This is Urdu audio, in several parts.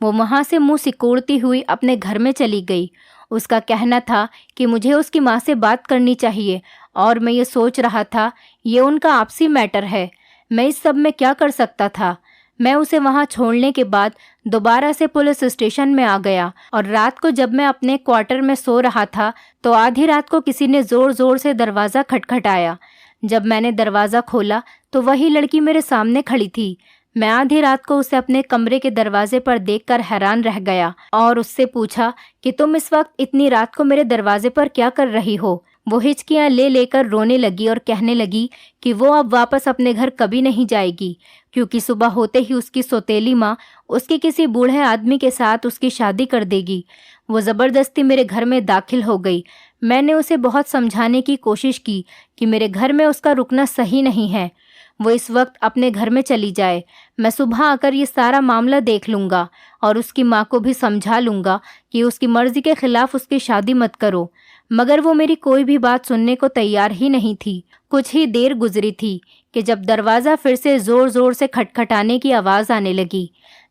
وہ وہاں سے منہ سکوڑتی ہوئی اپنے گھر میں چلی گئی۔ اس کا کہنا تھا کہ مجھے اس کی ماں سے بات کرنی چاہیے، اور میں یہ سوچ رہا تھا یہ ان کا آپسی میٹر ہے، میں اس سب میں کیا کر سکتا تھا۔ میں اسے وہاں چھوڑنے کے بعد دوبارہ سے پولیس اسٹیشن میں آ گیا، اور رات کو جب میں اپنے کوارٹر میں سو رہا تھا تو آدھی رات کو کسی نے زور زور سے دروازہ کھٹکھٹایا۔ جب میں نے دروازہ کھولا تو وہی لڑکی میرے سامنے کھڑی تھی۔ میں آدھی رات کو اسے اپنے کمرے کے دروازے پر دیکھ کر حیران رہ گیا اور اس سے پوچھا کہ تم اس وقت اتنی رات کو میرے دروازے پر کیا کر رہی ہو؟ وہ ہچکیاں لے لے کر رونے لگی اور کہنے لگی کہ وہ اب واپس اپنے گھر کبھی نہیں جائے گی، کیونکہ صبح ہوتے ہی اس کی سوتیلی ماں اس کے کسی بوڑھے آدمی کے ساتھ اس کی شادی کر دے گی۔ وہ زبردستی میرے گھر میں داخل ہو گئی۔ میں نے اسے بہت سمجھانے کی کوشش کی کہ میرے گھر میں اس کا رکنا صحیح نہیں ہے، وہ اس وقت اپنے گھر میں چلی جائے، میں صبح آ کر یہ سارا معاملہ دیکھ لوں گا، اور اس کی ماں کو بھی سمجھا لوں گا کہ اس کی مرضی کے خلاف اس کی شادی مت کرو۔ مگر وہ میری کوئی بھی بات سننے کو تیار ہی نہیں تھی۔ کچھ ہی دیر گزری تھی کہ جب دروازہ پھر سے زور زور سے کھٹکھٹانے کی آواز آنے لگی۔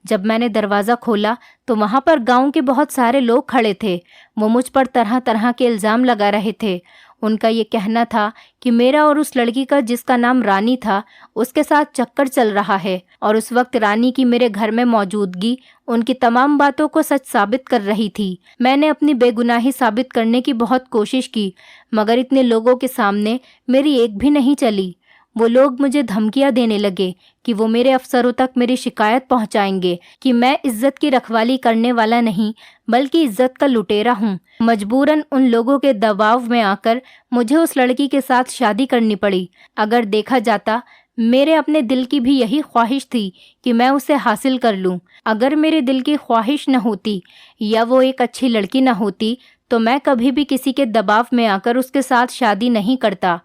جب میں نے دروازہ کھولا تو وہاں پر گاؤں کے بہت سارے لوگ کھڑے تھے۔ وہ مجھ پر طرح طرح کے الزام لگا رہے تھے۔ ان کا یہ کہنا تھا کہ میرا اور اس لڑکی کا جس کا نام رانی تھا اس کے ساتھ چکر چل رہا ہے، اور اس وقت رانی کی میرے گھر میں موجودگی ان کی تمام باتوں کو سچ ثابت کر رہی تھی۔ میں نے اپنی بے گناہی ثابت کرنے کی بہت کوشش کی، مگر اتنے لوگوں کے سامنے میری ایک بھی نہیں چلی۔ وہ لوگ مجھے دھمکیاں دینے لگے کہ وہ میرے افسروں تک میری شکایت پہنچائیں گے کہ میں عزت کی رکھوالی کرنے والا نہیں بلکہ عزت کا لٹیرا ہوں۔ مجبوراً ان لوگوں کے دباؤ میں آ کر مجھے اس لڑکی کے ساتھ شادی کرنی پڑی۔ اگر دیکھا جاتا میرے اپنے دل کی بھی یہی خواہش تھی کہ میں اسے حاصل کر لوں۔ اگر میرے دل کی خواہش نہ ہوتی یا وہ ایک اچھی لڑکی نہ ہوتی تو میں کبھی بھی کسی کے دباؤ میں آ کر اس کے ساتھ شادی نہیں کرتا۔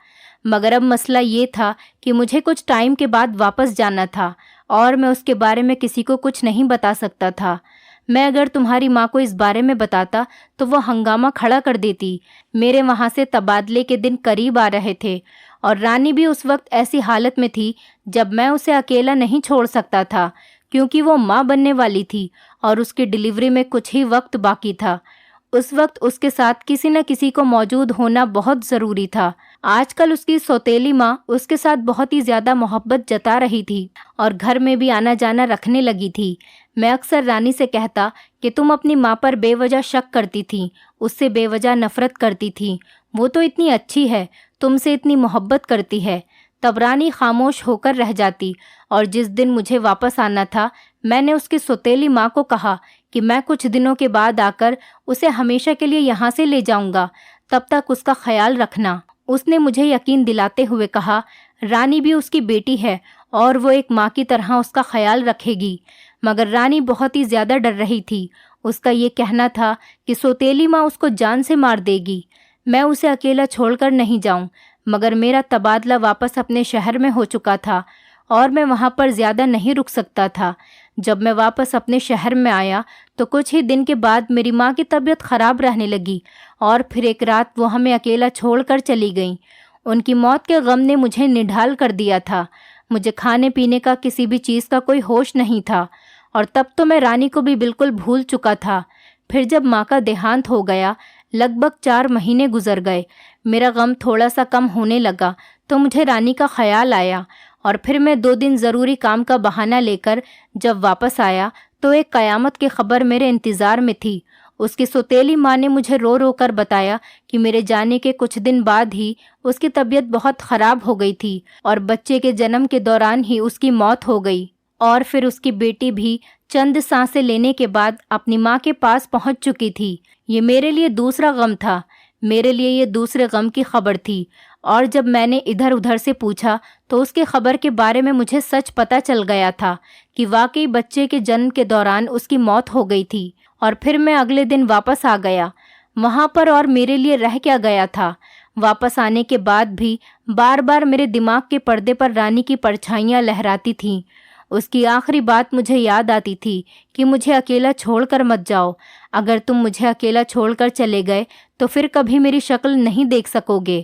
مگر اب مسئلہ یہ تھا کہ مجھے کچھ ٹائم کے بعد واپس جانا تھا، اور میں اس کے بارے میں کسی کو کچھ نہیں بتا سکتا تھا۔ میں اگر تمہاری ماں کو اس بارے میں بتاتا تو وہ ہنگامہ کھڑا کر دیتی۔ میرے وہاں سے تبادلے کے دن قریب آ رہے تھے، اور رانی بھی اس وقت ایسی حالت میں تھی جب میں اسے اکیلا نہیں چھوڑ سکتا تھا، کیونکہ وہ ماں بننے والی تھی اور اس کی ڈیلیوری میں کچھ ہی وقت باقی تھا۔ اس وقت اس کے ساتھ کسی نہ کسی کو موجود ہونا بہت ضروری تھا۔ آج کل اس کی سوتیلی ماں اس کے ساتھ بہت ہی زیادہ محبت جتا رہی تھی اور گھر میں بھی آنا جانا رکھنے لگی تھی۔ میں اکثر رانی سے کہتا کہ تم اپنی ماں پر بے وجہ شک کرتی تھی، اس سے بے وجہ نفرت کرتی تھی، وہ تو اتنی اچھی ہے، تم سے اتنی محبت کرتی ہے۔ تب رانی خاموش ہو کر رہ جاتی، اور جس دن مجھے واپس آنا تھا میں نے اس کی سوتیلی ماں کو کہا کہ میں کچھ دنوں کے بعد آ کر اسے ہمیشہ کے لیے یہاں سے لے جاؤں گا، تب تک اس کا خیال رکھنا۔ اس نے مجھے یقین دلاتے ہوئے کہا رانی بھی اس کی بیٹی ہے اور وہ ایک ماں کی طرح اس کا خیال رکھے گی۔ مگر رانی بہت ہی زیادہ ڈر رہی تھی۔ اس کا یہ کہنا تھا کہ سوتیلی ماں اس کو جان سے مار دے گی۔ میں اسے اکیلا چھوڑ کر نہیں جاؤں، مگر میرا تبادلہ واپس اپنے شہر میں ہو چکا تھا اور میں وہاں پر زیادہ نہیں رک سکتا تھا۔ جب میں واپس اپنے شہر میں آیا تو کچھ ہی دن کے بعد میری ماں کی طبیعت خراب رہنے لگی، اور پھر ایک رات وہ ہمیں اکیلا چھوڑ کر چلی گئیں۔ ان کی موت کے غم نے مجھے نڈھال کر دیا تھا۔ مجھے کھانے پینے کا کسی بھی چیز کا کوئی ہوش نہیں تھا، اور تب تو میں رانی کو بھی بالکل بھول چکا تھا۔ پھر جب ماں کا دیہانت ہو گیا، لگ بھگ 4 مہینے گزر گئے، میرا غم تھوڑا سا کم ہونے لگا تو مجھے رانی کا خیال آیا، اور پھر میں 2 دن ضروری کام کا بہانہ لے کر جب واپس آیا تو ایک قیامت کی خبر میرے انتظار میں تھی۔ اس کی سوتیلی ماں نے مجھے رو رو کر بتایا کہ میرے جانے کے کچھ دن بعد ہی اس کی طبیعت بہت خراب ہو گئی تھی، اور بچے کے جنم کے دوران ہی اس کی موت ہو گئی، اور پھر اس کی بیٹی بھی چند سانسیں لینے کے بعد اپنی ماں کے پاس پہنچ چکی تھی۔ یہ میرے لیے دوسرا غم تھا، میرے لیے یہ دوسرے غم کی خبر تھی، اور جب میں نے ادھر ادھر سے پوچھا تو اس کی خبر کے بارے میں مجھے سچ پتہ چل گیا تھا کہ واقعی بچے کے جنم کے دوران اس کی موت ہو گئی تھی۔ اور پھر میں اگلے دن واپس آ گیا وہاں پر، اور میرے لیے رہ کیا گیا تھا۔ واپس آنے کے بعد بھی بار بار میرے دماغ کے پردے پر رانی کی پرچھائیاں لہراتی تھیں۔ اس کی آخری بات مجھے یاد آتی تھی کہ مجھے اکیلا چھوڑ کر مت جاؤ، اگر تم مجھے اکیلا چھوڑ کر چلے گئے تو پھر کبھی میری شکل نہیں دیکھ سکو گے۔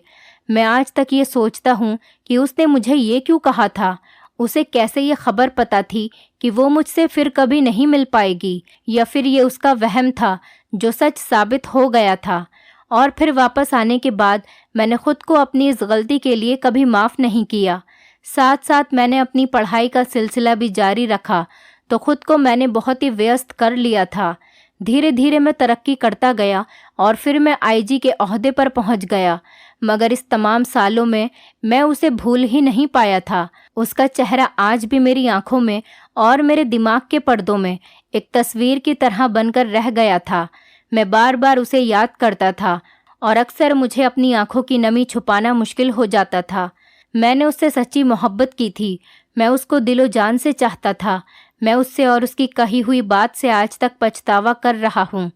میں آج تک یہ سوچتا ہوں کہ اس نے مجھے یہ کیوں کہا تھا۔ اسے کیسے یہ خبر پتہ تھی کہ وہ مجھ سے پھر کبھی نہیں مل پائے گی، یا پھر یہ اس کا وہم تھا جو سچ ثابت ہو گیا تھا؟ اور پھر واپس آنے کے بعد میں نے خود کو اپنی اس غلطی کے لیے کبھی معاف نہیں کیا۔ ساتھ ساتھ میں نے اپنی پڑھائی کا سلسلہ بھی جاری رکھا، تو خود کو میں نے بہت ہی ویست کر لیا تھا۔ دھیرے دھیرے میں ترقی کرتا گیا اور پھر میں آئی جی کے عہدے پر پہنچ گیا، مگر اس تمام سالوں میں اسے بھول ہی نہیں پایا تھا۔ اس کا چہرہ آج بھی میری آنکھوں میں اور میرے دماغ کے پردوں میں ایک تصویر کی طرح بن کر رہ گیا تھا۔ میں بار بار اسے یاد کرتا تھا اور اکثر مجھے اپنی آنکھوں کی نمی چھپانا مشکل ہو جاتا تھا۔ میں نے اس سے سچی محبت کی تھی، میں اس کو دل و جان سے چاہتا تھا۔ میں اس سے اور اس کی کہی ہوئی بات سے آج تک پچھتاوا کر رہا ہوں۔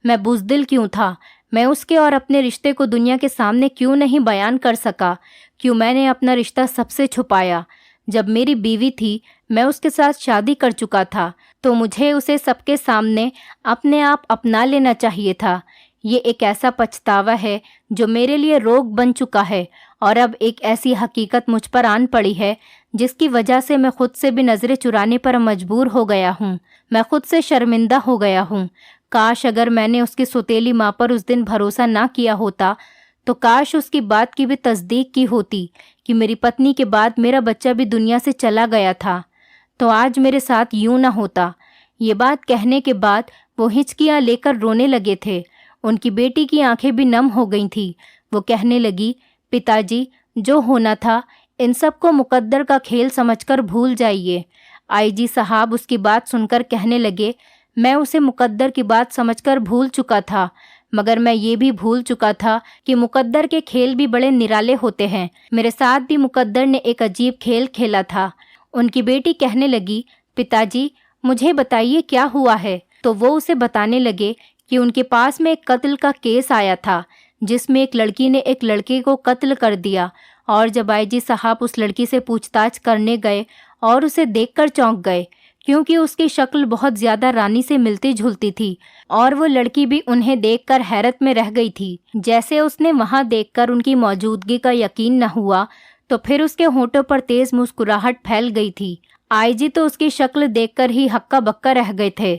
میں بزدل کیوں تھا؟ میں اس کے اور اپنے رشتے کو دنیا کے سامنے کیوں نہیں بیان کر سکا؟ کیوں میں نے اپنا رشتہ سب سے چھپایا؟ جب میری بیوی تھی، میں اس کے ساتھ شادی کر چکا تھا، تو مجھے اسے سب کے سامنے اپنے آپ اپنا لینا چاہیے تھا۔ یہ ایک ایسا پچھتاوا ہے جو میرے لیے روگ بن چکا ہے، اور اب ایک ایسی حقیقت مجھ پر آن پڑی ہے جس کی وجہ سے میں خود سے بھی نظریں چرانے پر مجبور ہو گیا ہوں۔ میں خود سے شرمندہ ہو گیا ہوں۔ کاش اگر میں نے اس کی سوتیلی ماں پر اس دن بھروسہ نہ کیا ہوتا، تو کاش اس کی بات کی بھی تصدیق کی ہوتی کہ میری پتنی کے بعد میرا بچہ بھی دنیا سے چلا گیا تھا، تو آج میرے ساتھ یوں نہ ہوتا۔ یہ بات کہنے کے بعد وہ ہچکیاں لے کر رونے لگے تھے۔ ان کی بیٹی کی آنکھیں بھی نم ہو گئی تھیں۔ وہ کہنے لگی، پتا جی، جو ہونا تھا ان سب کو مقدر کا کھیل سمجھ کر بھول جائیے۔ آئی جی صاحب اس کی بات سن کر کہنے لگے، میں اسے مقدر کی بات سمجھ کر بھول چکا تھا، مگر میں یہ بھی بھول چکا تھا کہ مقدر کے کھیل بھی بڑے نرالے ہوتے ہیں۔ میرے ساتھ بھی مقدر نے ایک عجیب کھیل کھیلا تھا۔ ان کی بیٹی کہنے لگی، پتا جی مجھے بتائیے کیا ہوا ہے؟ تو وہ اسے بتانے لگے کہ ان کے پاس میں ایک قتل کا کیس آیا تھا، جس میں ایک لڑکی نے ایک لڑکے کو قتل کر دیا، اور جب آئی جی صاحب اس لڑکی سے پوچھ تاچھ کرنے گئے اور اسے دیکھ کر چونک گئے، کیونکہ اس کی شکل بہت زیادہ رانی سے ملتی جھلتی تھی، اور وہ لڑکی بھی انہیں دیکھ کر حیرت میں رہ گئی تھی۔ جیسے اس نے وہاں دیکھ کر ان کی موجودگی کا یقین نہ ہوا، تو پھر اس کے ہونٹوں پر تیز مسکراہٹ پھیل گئی تھی۔ آئی جی تو اس کی شکل دیکھ کر ہی ہکا بکا رہ گئے تھے۔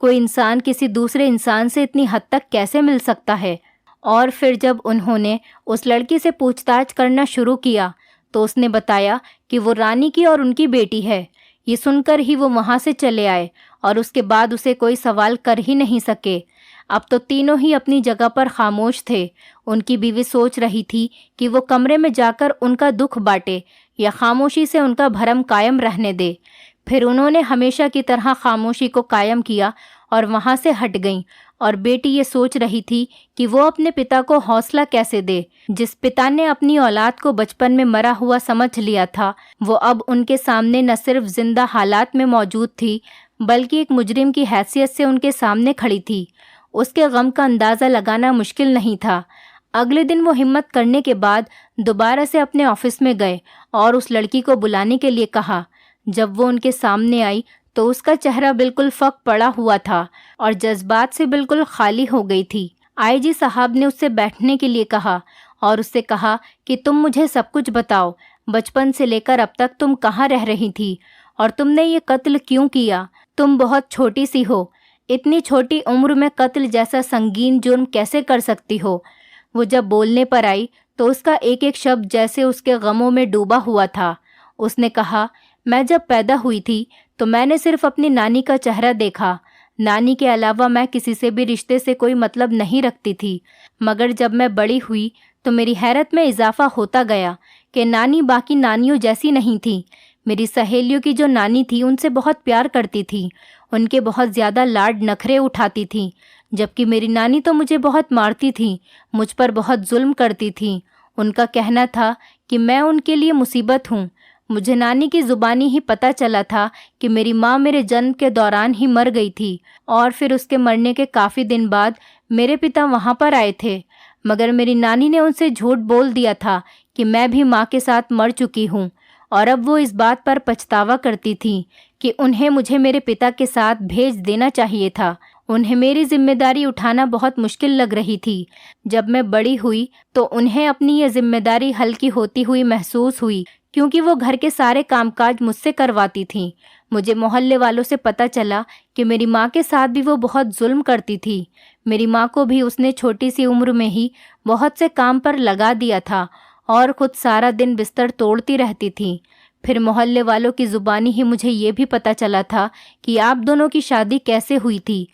کوئی انسان کسی دوسرے انسان سے اتنی حد تک کیسے مل سکتا ہے؟ اور پھر جب انہوں نے اس لڑکی سے پوچھ تاچھ کرنا شروع کیا تو اس نے بتایا کہ وہ رانی کی اور ان کی بیٹی ہے۔ یہ سن کر ہی وہ وہاں سے چلے آئے، اور اس کے بعد اسے کوئی سوال کر ہی نہیں سکے۔ اب تو تینوں ہی اپنی جگہ پر خاموش تھے۔ ان کی بیوی سوچ رہی تھی کہ وہ کمرے میں جا کر ان کا دکھ بانٹے یا خاموشی سے ان کا بھرم قائم رہنے دے۔ پھر انہوں نے ہمیشہ کی طرح خاموشی کو قائم کیا اور وہاں سے ہٹ گئیں، اور بیٹی یہ سوچ رہی تھی کہ وہ اپنے پتا کو حوصلہ کیسے دے۔ جس پتا نے اپنی اولاد کو بچپن میں مرا ہوا سمجھ لیا تھا، وہ اب ان کے سامنے نہ صرف زندہ حالات میں موجود تھی، بلکہ ایک مجرم کی حیثیت سے ان کے سامنے کھڑی تھی۔ اس کے غم کا اندازہ لگانا مشکل نہیں تھا۔ اگلے دن وہ ہمت کرنے کے بعد دوبارہ سے اپنے آفس میں گئے اور اس لڑکی کو بلانے کے لیے کہا۔ جب وہ ان کے سامنے آئی تو اس کا چہرہ بالکل فک پڑا ہوا تھا اور جذبات سے بالکل خالی ہو گئی تھی۔ آئی جی صاحب نے اس سے بیٹھنے کے لیے کہا اور اس سے کہا کہ تم مجھے سب کچھ بتاؤ، بچپن سے لے کر اب تک تم کہاں رہ رہی تھی، اور تم نے یہ قتل کیوں کیا؟ تم بہت چھوٹی سی ہو، اتنی چھوٹی عمر میں قتل جیسا سنگین جرم کیسے کر سکتی ہو؟ وہ جب بولنے پر آئی تو اس کا ایک ایک شبد جیسے اس کے غموں میں ڈوبا ہوا تھا۔ اس نے کہا، میں جب پیدا ہوئی تھی تو میں نے صرف اپنی نانی کا چہرہ دیکھا۔ نانی کے علاوہ میں کسی سے بھی رشتے سے کوئی مطلب نہیں رکھتی تھی، مگر جب میں بڑی ہوئی تو میری حیرت میں اضافہ ہوتا گیا کہ نانی باقی نانیوں جیسی نہیں تھی۔ میری سہیلیوں کی جو نانی تھی ان سے بہت پیار کرتی تھی، ان کے بہت زیادہ لاڈ نخرے اٹھاتی تھی، جبکہ میری نانی تو مجھے بہت مارتی تھی، مجھ پر بہت ظلم کرتی تھی۔ ان کا کہنا تھا کہ میں ان کے لیے مصیبت ہوں۔ مجھے نانی کی زبانی ہی پتہ چلا تھا کہ میری ماں میرے جنم کے دوران ہی مر گئی تھی، اور پھر اس کے مرنے کے کافی دن بعد میرے پتا وہاں پر آئے تھے، مگر میری نانی نے ان سے جھوٹ بول دیا تھا کہ میں بھی ماں کے ساتھ مر چکی ہوں، اور اب وہ اس بات پر پچھتاوا کرتی تھی کہ انہیں مجھے میرے پتا کے ساتھ بھیج دینا چاہیے تھا۔ انہیں میری ذمہ داری اٹھانا بہت مشکل لگ رہی تھی۔ جب میں بڑی ہوئی تو انہیں اپنی یہ ذمہ داری ہلکی ہوتی ہوئی محسوس ہوئی، کیونکہ وہ گھر کے سارے کام کاج مجھ سے کرواتی تھیں۔ مجھے محلے والوں سے پتہ چلا کہ میری ماں کے ساتھ بھی وہ بہت ظلم کرتی تھی۔ میری ماں کو بھی اس نے چھوٹی سی عمر میں ہی بہت سے کام پر لگا دیا تھا اور خود سارا دن بستر توڑتی رہتی تھی۔ پھر محلے والوں کی زبانی ہی مجھے یہ بھی پتہ چلا تھا کہ آپ دونوں کی شادی کیسے ہوئی تھی۔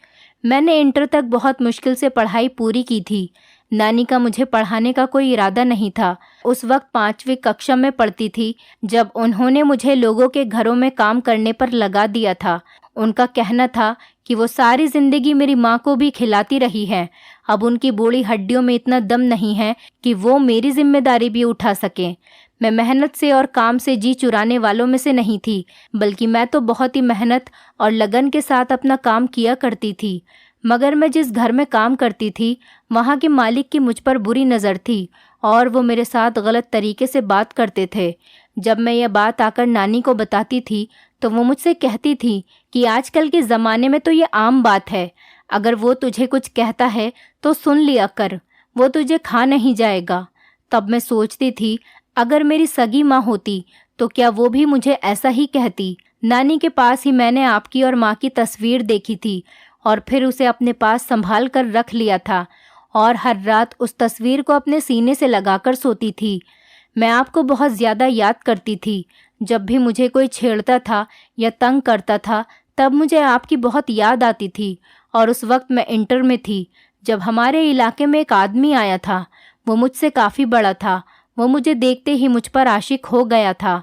میں نے انٹر تک بہت مشکل سے پڑھائی پوری کی تھی۔ نانی کا مجھے پڑھانے کا کوئی ارادہ نہیں تھا۔ اس وقت 5ویں ککشا میں پڑھتی تھی جب انہوں نے مجھے لوگوں کے گھروں میں کام کرنے پر لگا دیا تھا۔ ان کا کہنا تھا کہ وہ ساری زندگی میری ماں کو بھی کھلاتی رہی ہے، اب ان کی بوڑھی ہڈیوں میں اتنا دم نہیں ہے کہ وہ میری ذمہ داری بھی اٹھا سکیں۔ میں محنت سے اور کام سے جی چرانے والوں میں سے نہیں تھی، بلکہ میں تو بہت ہی محنت اور لگن کے ساتھ اپنا کام کیا کرتی تھی۔ مگر میں جس گھر میں کام کرتی تھی وہاں کے مالک کی مجھ پر بری نظر تھی اور وہ میرے ساتھ غلط طریقے سے بات کرتے تھے۔ جب میں یہ بات آ کر نانی کو بتاتی تھی تو وہ مجھ سے کہتی تھی کہ آج کل کے زمانے میں تو یہ عام بات ہے، اگر وہ تجھے کچھ کہتا ہے تو سن لیا کر، وہ تجھے کھا نہیں جائے گا۔ تب میں سوچتی تھی اگر میری سگی ماں ہوتی تو کیا وہ بھی مجھے ایسا ہی کہتی۔ نانی کے پاس ہی میں نے آپ کی اور ماں کی تصویر دیکھی تھی اور پھر اسے اپنے پاس سنبھال کر رکھ لیا تھا اور ہر رات اس تصویر کو اپنے سینے سے لگا کر سوتی تھی۔ میں آپ کو بہت زیادہ یاد کرتی تھی۔ جب بھی مجھے کوئی چھیڑتا تھا یا تنگ کرتا تھا تب مجھے آپ کی بہت یاد آتی تھی، اور اس وقت میں انٹر میں تھی جب ہمارے علاقے میں ایک آدمی آیا تھا۔ وہ مجھ سے کافی بڑا تھا، وہ مجھے دیکھتے ہی مجھ پر عاشق ہو گیا تھا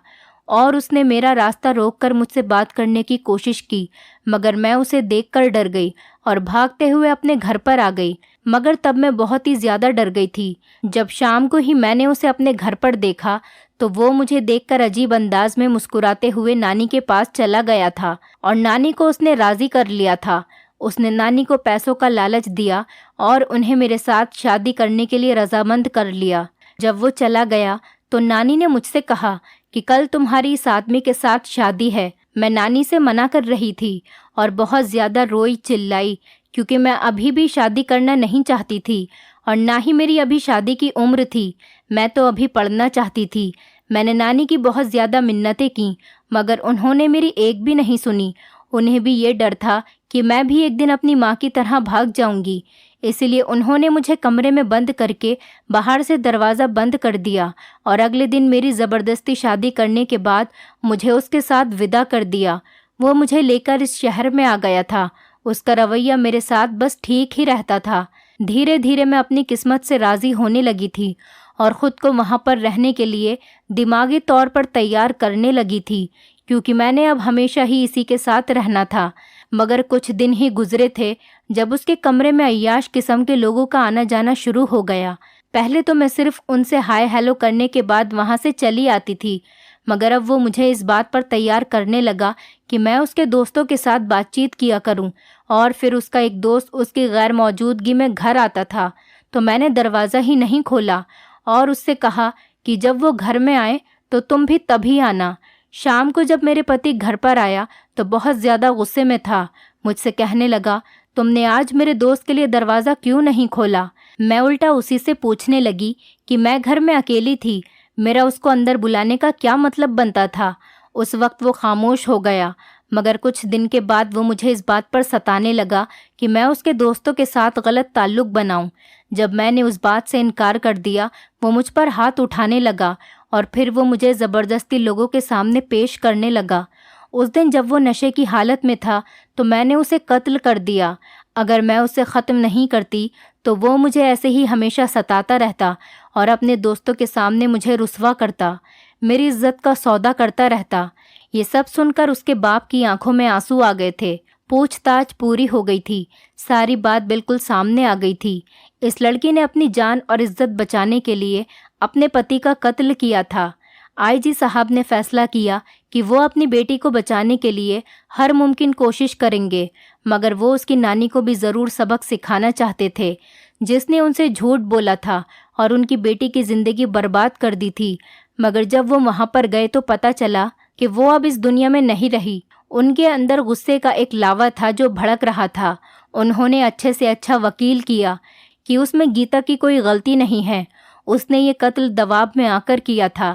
اور اس نے میرا راستہ روک کر مجھ سے بات کرنے کی کوشش کی، مگر میں اسے دیکھ کر ڈر گئی اور بھاگتے ہوئے اپنے گھر پر آ گئی۔ مگر تب میں بہت ہی زیادہ ڈر گئی تھی۔ جب شام کو ہی میں نے اسے اپنے گھر پر دیکھا تو وہ مجھے دیکھ کر عجیب انداز میں مسکراتے ہوئے نانی کے پاس چلا گیا تھا اور نانی کو اس نے راضی کر لیا تھا۔ اس نے نانی کو پیسوں کا لالچ دیا اور انہیں میرے ساتھ شادی کرنے کے لیے رضامند کر لیا۔ جب وہ چلا گیا تو نانی نے مجھ سے کہا کہ کل تمہاری اس آدمی کے ساتھ شادی ہے۔ میں نانی سے منع کر رہی تھی اور بہت زیادہ روئی چلائی کیونکہ میں ابھی بھی شادی کرنا نہیں چاہتی تھی اور نہ ہی میری ابھی شادی کی عمر تھی، میں تو ابھی پڑھنا چاہتی تھی۔ میں نے نانی کی بہت زیادہ منتیں کیں مگر انہوں نے میری ایک بھی نہیں سنی۔ انہیں بھی یہ ڈر تھا کہ میں بھی ایک دن اپنی ماں کی طرح بھاگ جاؤں گی، اسی لیے انہوں نے مجھے کمرے میں بند کر کے باہر سے دروازہ بند کر دیا اور اگلے دن میری زبردستی شادی کرنے کے بعد مجھے اس کے ساتھ ودا کر دیا۔ وہ مجھے لے کر اس شہر میں آ گیا تھا۔ اس کا رویہ میرے ساتھ بس ٹھیک ہی رہتا تھا۔ دھیرے دھیرے میں اپنی قسمت سے راضی ہونے لگی تھی اور خود کو وہاں پر رہنے کے لیے دماغی طور پر تیار کرنے لگی تھی، کیونکہ میں نے اب ہمیشہ ہی اسی کے ساتھ رہنا تھا۔ مگر کچھ دن ہی گزرے تھے جب اس کے کمرے میں عیاش قسم کے لوگوں کا آنا جانا شروع ہو گیا۔ پہلے تو میں صرف ان سے ہائے ہیلو کرنے کے بعد وہاں سے چلی آتی تھی، مگر اب وہ مجھے اس بات پر تیار کرنے لگا کہ میں اس کے دوستوں کے ساتھ بات چیت کیا کروں، اور پھر اس کا ایک دوست اس کی غیر موجودگی میں گھر آتا تھا تو میں نے دروازہ ہی نہیں کھولا اور اس سے کہا کہ جب وہ گھر میں آئے تو تم بھی تبھی آنا۔ شام کو جب میرے پتی گھر پر آیا تو بہت زیادہ غصے میں تھا۔ مجھ سے کہنے لگا تم نے آج میرے دوست کے لیے دروازہ کیوں نہیں کھولا؟ میں الٹا اسی سے پوچھنے لگی کہ میں گھر میں اکیلی تھی، میرا اس کو اندر بلانے کا کیا مطلب بنتا تھا؟ اس وقت وہ خاموش ہو گیا، مگر کچھ دن کے بعد وہ مجھے اس بات پر ستانے لگا کہ میں اس کے دوستوں کے ساتھ غلط تعلق بناؤں۔ جب میں نے اس بات سے انکار کر دیا وہ مجھ پر ہاتھ اٹھانے لگا اور پھر وہ مجھے زبردستی لوگوں کے سامنے پیش کرنے لگا۔ اس دن جب وہ نشے کی حالت میں تھا تو میں نے اسے قتل کر دیا۔ اگر میں اسے ختم نہیں کرتی تو وہ مجھے ایسے ہی ہمیشہ ستاتا رہتا اور اپنے دوستوں کے سامنے مجھے رسوا کرتا، میری عزت کا سودا کرتا رہتا۔ یہ سب سن کر اس کے باپ کی آنکھوں میں آنسو آ گئے تھے۔ پوچھ تاچھ پوری ہو گئی تھی، ساری بات بالکل سامنے آ گئی تھی۔ اس لڑکی نے اپنی جان اور عزت بچانے کے لیے اپنے پتی کا قتل کیا تھا۔ آئی جی صاحب نے فیصلہ کیا کہ وہ اپنی بیٹی کو بچانے کے لیے ہر ممکن کوشش کریں گے، مگر وہ اس کی نانی کو بھی ضرور سبق سکھانا چاہتے تھے، جس نے ان سے جھوٹ بولا تھا اور ان کی بیٹی کی زندگی برباد کر دی تھی۔ مگر جب وہ وہاں پر گئے تو پتہ چلا کہ وہ اب اس دنیا میں نہیں رہی۔ ان کے اندر غصے کا ایک لاوا تھا جو بھڑک رہا تھا۔ انہوں نے اچھے سے اچھا وکیل کیا کہ اس میں گیتا کی کوئی غلطی نہیں ہے، اس نے یہ قتل دباو میں آ کر کیا تھا۔